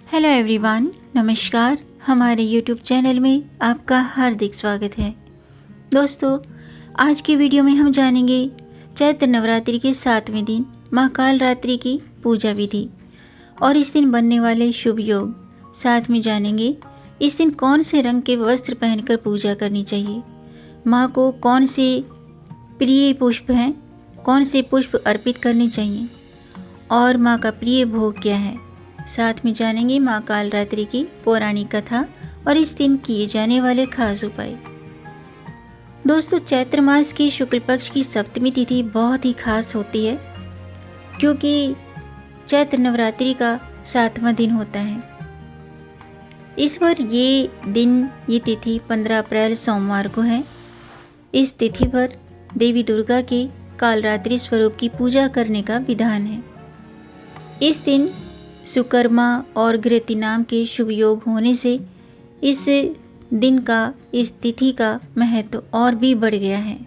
Hello everyone, नमस्कार। हमारे YouTube channel में आपका हार्दिक स्वागत है। दोस्तों, आज की वीडियो में हम जानेंगे चैत्र नवरात्रि के 7वें दिन माँ कालरात्रि की पूजा विधि और इस दिन बनने वाले शुभ योग। साथ में जानेंगे इस दिन कौन से रंग के वस्त्र पहनकर पूजा करनी चाहिए, माँ को कौन से प्रिय पुष्प हैं, कौन से पुष्प अर्पित करने चाहिए और माँ का प्रिय भोग क्या है। साथ में जानेंगे माँ कालरात्रि की पौराणिक कथा और इस दिन किए जाने वाले खास उपाय। दोस्तों, चैत्र मास की शुक्ल पक्ष की सप्तमी तिथि बहुत ही खास होती है क्योंकि चैत्र नवरात्रि का 7वां दिन होता है। इस बार ये तिथि 15 अप्रैल सोमवार को है। इस तिथि पर देवी दुर्गा के कालरात्रि स्वरूप की पूजा करने का विधान है। इस दिन सुकर्मा और घृति नाम के शुभ योग होने से इस दिन का, इस तिथि का महत्व और भी बढ़ गया है।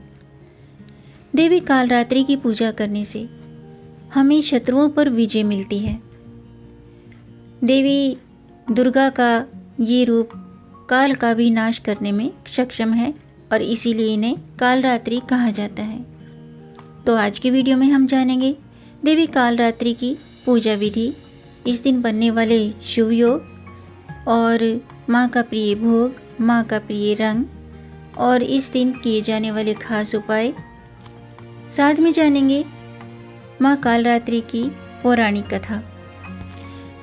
देवी कालरात्रि की पूजा करने से हमें शत्रुओं पर विजय मिलती है। देवी दुर्गा का ये रूप काल का भी नाश करने में सक्षम है और इसीलिए इन्हें कालरात्रि कहा जाता है। तो आज की वीडियो में हम जानेंगे देवी कालरात्रि की पूजा विधि, इस दिन बनने वाले शुभ योग और माँ का प्रिय भोग, माँ का प्रिय रंग और इस दिन किए जाने वाले खास उपाय। साथ में जानेंगे माँ कालरात्रि की पौराणिक कथा।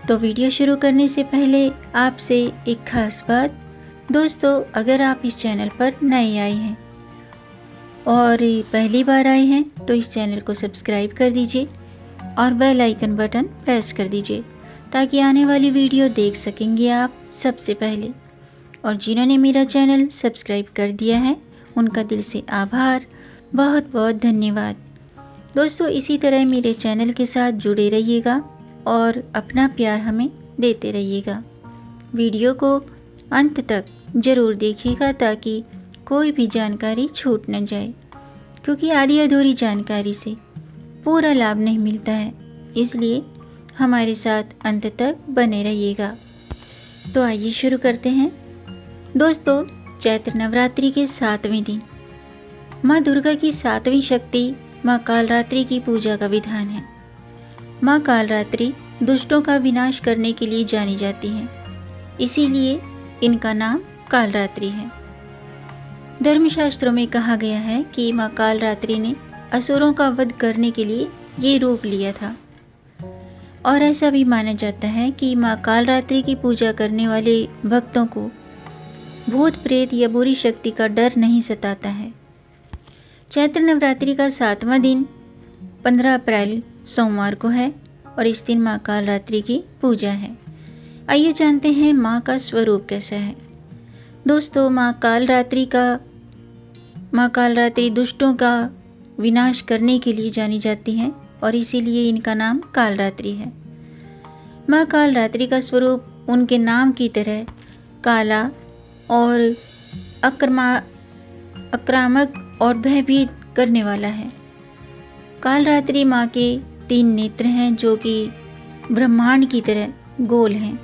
तो वीडियो शुरू करने से पहले आपसे एक खास बात, दोस्तों, अगर आप इस चैनल पर नए आए हैं और पहली बार आए हैं तो इस चैनल को सब्सक्राइब कर दीजिए और बेल आइकन बटन प्रेस कर दीजिए ताकि आने वाली वीडियो देख सकेंगे आप सबसे पहले। और जिन्होंने मेरा चैनल सब्सक्राइब कर दिया है उनका दिल से आभार, बहुत बहुत धन्यवाद। दोस्तों, इसी तरह मेरे चैनल के साथ जुड़े रहिएगा और अपना प्यार हमें देते रहिएगा। वीडियो को अंत तक ज़रूर देखिएगा ताकि कोई भी जानकारी छूट न जाए, क्योंकि आधी अधूरी जानकारी से पूरा लाभ नहीं मिलता है। इसलिए हमारे साथ अंत तक बने रहिएगा। तो आइए शुरू करते हैं। दोस्तों, चैत्र नवरात्रि के 7वें दिन माँ दुर्गा की 7वीं शक्ति माँ कालरात्रि की पूजा का विधान है। माँ कालरात्रि दुष्टों का विनाश करने के लिए जानी जाती हैं, इसीलिए इनका नाम कालरात्रि है। धर्मशास्त्रों में कहा गया है कि माँ कालरात्रि ने असुरों का वध करने के लिए ये रूप लिया था और ऐसा भी माना जाता है कि माँ कालरात्रि की पूजा करने वाले भक्तों को भूत प्रेत या बुरी शक्ति का डर नहीं सताता है। चैत्र नवरात्रि का 7वां दिन 15 अप्रैल सोमवार को है और इस दिन माँ कालरात्रि की पूजा है। आइए जानते हैं माँ का स्वरूप कैसा है। दोस्तों, माँ कालरात्रि दुष्टों का विनाश करने के लिए जानी जाती हैं और इसीलिए इनका नाम कालरात्रि है। माँ कालरात्रि का स्वरूप उनके नाम की तरह काला और आक्रामक और भयभीत करने वाला है। कालरात्रि माँ के 3 नेत्र हैं जो कि ब्रह्मांड की तरह गोल हैं।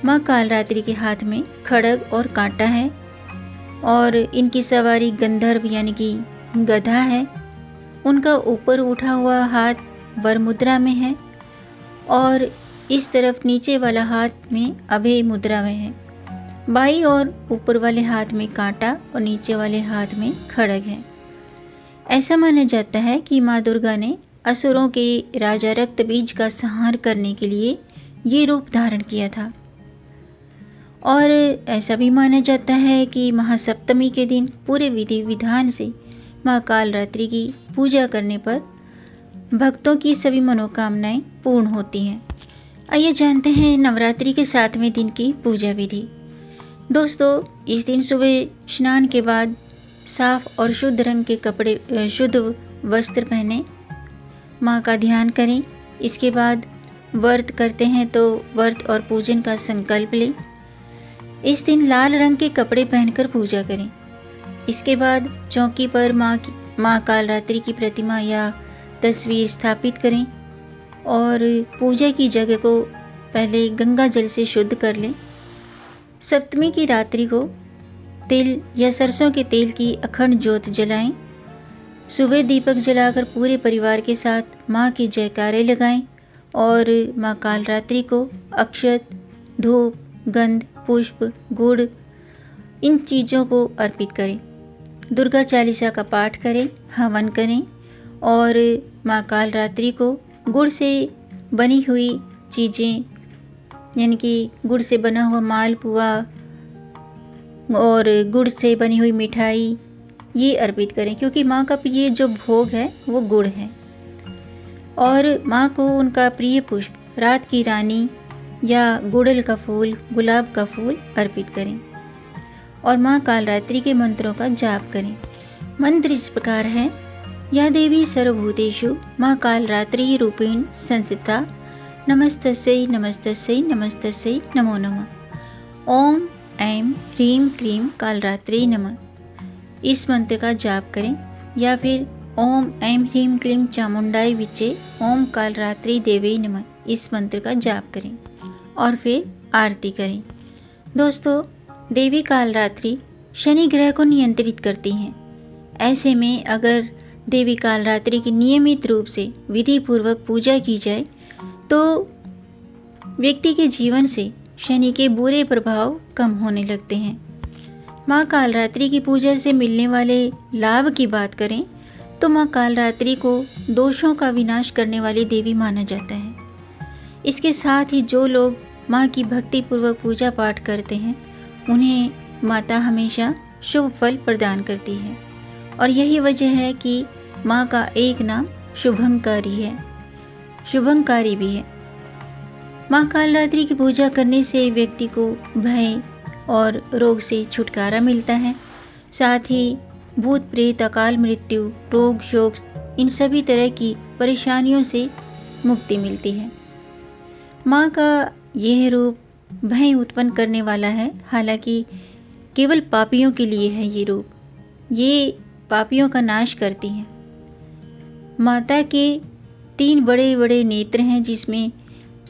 माँ कालरात्रि के हाथ में खड्ग और कांटा है और इनकी सवारी गंधर्व यानी कि गधा है। उनका ऊपर उठा हुआ हाथ वर मुद्रा में है और इस तरफ नीचे वाला हाथ में अभय मुद्रा में है। बाईं और ऊपर वाले हाथ में कांटा और नीचे वाले हाथ में खड्ग है। ऐसा माना जाता है कि माँ दुर्गा ने असुरों के राजा रक्तबीज का संहार करने के लिए ये रूप धारण किया था। और ऐसा भी माना जाता है कि महासप्तमी के दिन पूरे विधि विधान से माँ कालरात्रि की पूजा करने पर भक्तों की सभी मनोकामनाएं पूर्ण होती हैं। आइए जानते हैं नवरात्रि के 7वें दिन की पूजा विधि। दोस्तों, इस दिन सुबह स्नान के बाद साफ और शुद्ध रंग के कपड़े, शुद्ध वस्त्र पहने, माँ का ध्यान करें। इसके बाद व्रत करते हैं तो व्रत और पूजन का संकल्प लें। इस दिन लाल रंग के कपड़े पहनकर पूजा करें। इसके बाद चौकी पर माँ कालरात्रि की प्रतिमा या तस्वीर स्थापित करें और पूजा की जगह को पहले गंगा जल से शुद्ध कर लें। सप्तमी की रात्रि को तिल या सरसों के तेल की अखंड ज्योत जलाएं। सुबह दीपक जलाकर पूरे परिवार के साथ माँ की जयकारे लगाएं और माँ कालरात्रि को अक्षत, धूप, गंध, पुष्प, गुड़ इन चीज़ों को अर्पित करें। दुर्गा चालीसा का पाठ करें, हवन करें और माँ कालरात्रि को गुड़ से बनी हुई चीज़ें यानी कि गुड़ से बना हुआ मालपुआ और गुड़ से बनी हुई मिठाई ये अर्पित करें, क्योंकि माँ का प्रिय जो भोग है वो गुड़ है। और माँ को उनका प्रिय पुष्प रात की रानी या गुड़हल का फूल, गुलाब का फूल अर्पित करें और माँ कालरात्रि के मंत्रों का जाप करें। मंत्र इस प्रकार है। या देवी सर्वभूतेषु माँ कालरात्रि रूपेण संस्थिता नमस्तस्यै नमस्तस्यै नमस्तस्यै नमो नमः। ओम ऐं ह्रीं क्लीं कालरात्रि नमः। इस मंत्र का जाप करें या फिर ओम ऐं ह्रीं क्लीं चामुंडाय विचे ओम कालरात्रि देवी नमः इस मंत्र का जाप करें और फिर आरती करें। दोस्तों, देवी कालरात्रि शनि ग्रह को नियंत्रित करती हैं। ऐसे में अगर देवी कालरात्रि की नियमित रूप से विधि पूर्वक पूजा की जाए तो व्यक्ति के जीवन से शनि के बुरे प्रभाव कम होने लगते हैं। माँ कालरात्रि की पूजा से मिलने वाले लाभ की बात करें तो माँ कालरात्रि को दोषों का विनाश करने वाली देवी माना जाता है। इसके साथ ही जो लोग माँ की भक्ति पूर्वक पूजा पाठ करते हैं उन्हें माता हमेशा शुभ फल प्रदान करती है और यही वजह है कि माँ का एक नाम शुभंकारी है, शुभंकारी भी है। माँ कालरात्रि की पूजा करने से व्यक्ति को भय और रोग से छुटकारा मिलता है। साथ ही भूत प्रेत, अकाल मृत्यु, रोग शोक इन सभी तरह की परेशानियों से मुक्ति मिलती है। माँ का यह रूप भय उत्पन्न करने वाला है, हालांकि केवल पापियों के लिए है ये रूप। ये पापियों का नाश करती है। माता के 3 बड़े बड़े नेत्र हैं जिसमें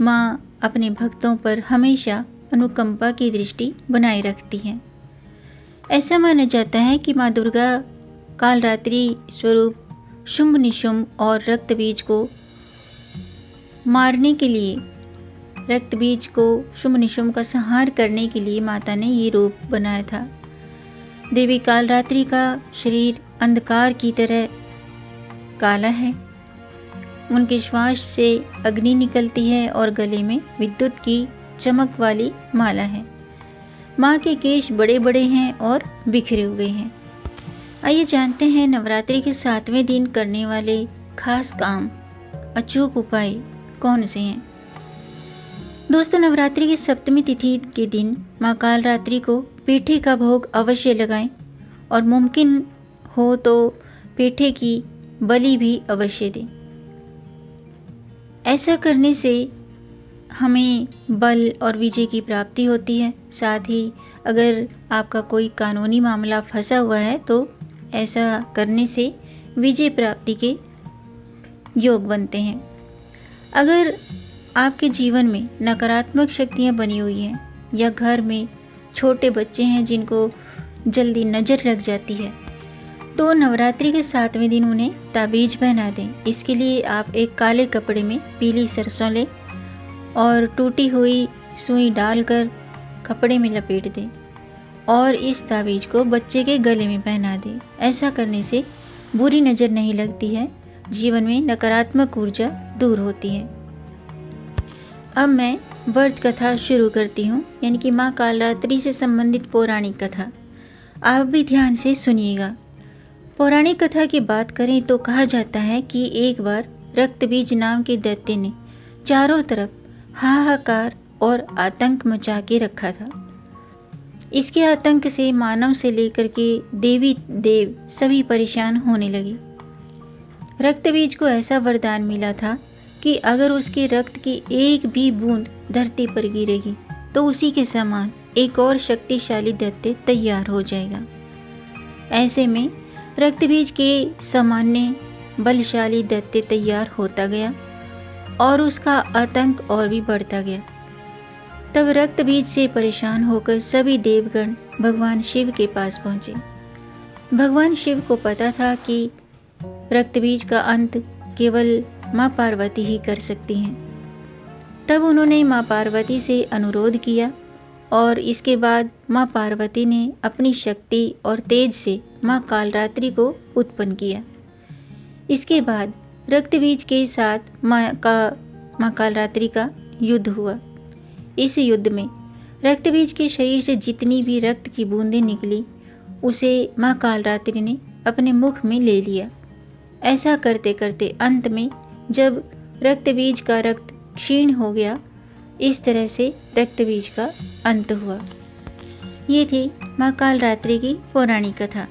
माँ अपने भक्तों पर हमेशा अनुकंपा की दृष्टि बनाए रखती हैं। ऐसा माना जाता है कि माँ दुर्गा कालरात्रि स्वरूप शुंभ निशुंभ और रक्त बीज को मारने के लिए, रक्त बीज को शुंभ निशुंभ का संहार करने के लिए माता ने ये रूप बनाया था। देवी कालरात्रि का शरीर अंधकार की तरह काला है। उनके श्वास से अग्नि निकलती है और गले में विद्युत की चमक वाली माला है। माँ के केश बड़े बड़े हैं और बिखरे हुए हैं। आइए जानते हैं नवरात्रि के 7वें दिन करने वाले खास काम, अचूक उपाय कौन से हैं। दोस्तों, नवरात्रि की सप्तमी तिथि के दिन माँ कालरात्रि को पेठे का भोग अवश्य लगाएं और मुमकिन हो तो पेठे की बलि भी अवश्य दें। ऐसा करने से हमें बल और विजय की प्राप्ति होती है। साथ ही अगर आपका कोई कानूनी मामला फंसा हुआ है तो ऐसा करने से विजय प्राप्ति के योग बनते हैं। अगर आपके जीवन में नकारात्मक शक्तियाँ बनी हुई हैं या घर में छोटे बच्चे हैं जिनको जल्दी नज़र लग जाती है तो नवरात्रि के 7वें दिन उन्हें ताबीज़ पहना दें। इसके लिए आप एक काले कपड़े में पीली सरसों लें और टूटी हुई सुई डालकर कपड़े में लपेट दें और इस ताबीज़ को बच्चे के गले में पहना दें। ऐसा करने से बुरी नज़र नहीं लगती है, जीवन में नकारात्मक ऊर्जा दूर होती है। अब मैं व्रत कथा शुरू करती हूँ, यानी कि माँ कालरात्रि से संबंधित पौराणिक कथा। आप भी ध्यान से सुनिएगा। पौराणिक कथा की बात करें तो कहा जाता है कि एक बार रक्तबीज नाम के दैत्य ने चारों तरफ हाहाकार और आतंक मचा के रखा था। इसके आतंक से मानव से लेकर के देवी देव सभी परेशान होने लगे। रक्तबीज को ऐसा वरदान मिला था कि अगर उसके रक्त की एक भी बूंद धरती पर गिरेगी तो उसी के समान एक और शक्तिशाली दैत्य तैयार हो जाएगा। ऐसे में रक्तबीज के सामान्य बलशाली दैत्य तैयार होता गया और उसका आतंक और भी बढ़ता गया। तब रक्त बीज से परेशान होकर सभी देवगण भगवान शिव के पास पहुंचे। भगवान शिव को पता था कि रक्त बीज का अंत केवल माँ पार्वती ही कर सकती हैं। तब उन्होंने माँ पार्वती से अनुरोध किया और इसके बाद माँ पार्वती ने अपनी शक्ति और तेज से माँ कालरात्रि को उत्पन्न किया। इसके बाद रक्त बीज के साथ माँ कालरात्रि का युद्ध हुआ। इस युद्ध में रक्त बीज के शरीर से जितनी भी रक्त की बूंदें निकली उसे माँ कालरात्रि ने अपने मुख में ले लिया। ऐसा करते करते अंत में जब रक्त बीज का रक्त क्षीण हो गया, इस तरह से रक्त बीज का अंत हुआ। ये थी माँ कालरात्रि की पौराणिक कथा।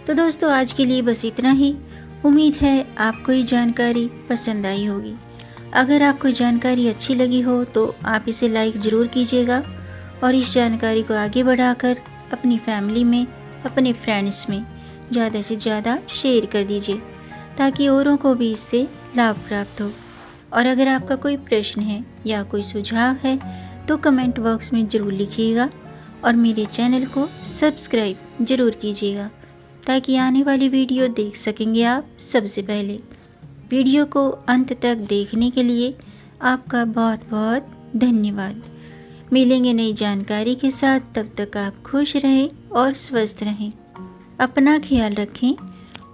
तो दोस्तों आज के लिए बस इतना ही। उम्मीद है आपको ये जानकारी पसंद आई होगी। अगर आपको जानकारी अच्छी लगी हो तो आप इसे लाइक ज़रूर कीजिएगा और इस जानकारी को आगे बढ़ाकर अपनी फैमिली में, अपने फ्रेंड्स में ज़्यादा से ज़्यादा शेयर कर दीजिए ताकि औरों को भी इससे लाभ प्राप्त हो। और अगर आपका कोई प्रश्न है या कोई सुझाव है तो कमेंट बॉक्स में ज़रूर लिखिएगा और मेरे चैनल को सब्सक्राइब ज़रूर कीजिएगा ताकि आने वाली वीडियो देख सकेंगे आप सबसे पहले। वीडियो को अंत तक देखने के लिए आपका बहुत बहुत धन्यवाद। मिलेंगे नई जानकारी के साथ, तब तक आप खुश रहें और स्वस्थ रहें। अपना ख्याल रखें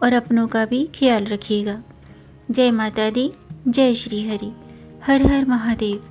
और अपनों का भी ख्याल रखिएगा। जय माता दी, जय श्री हरि, हर हर महादेव।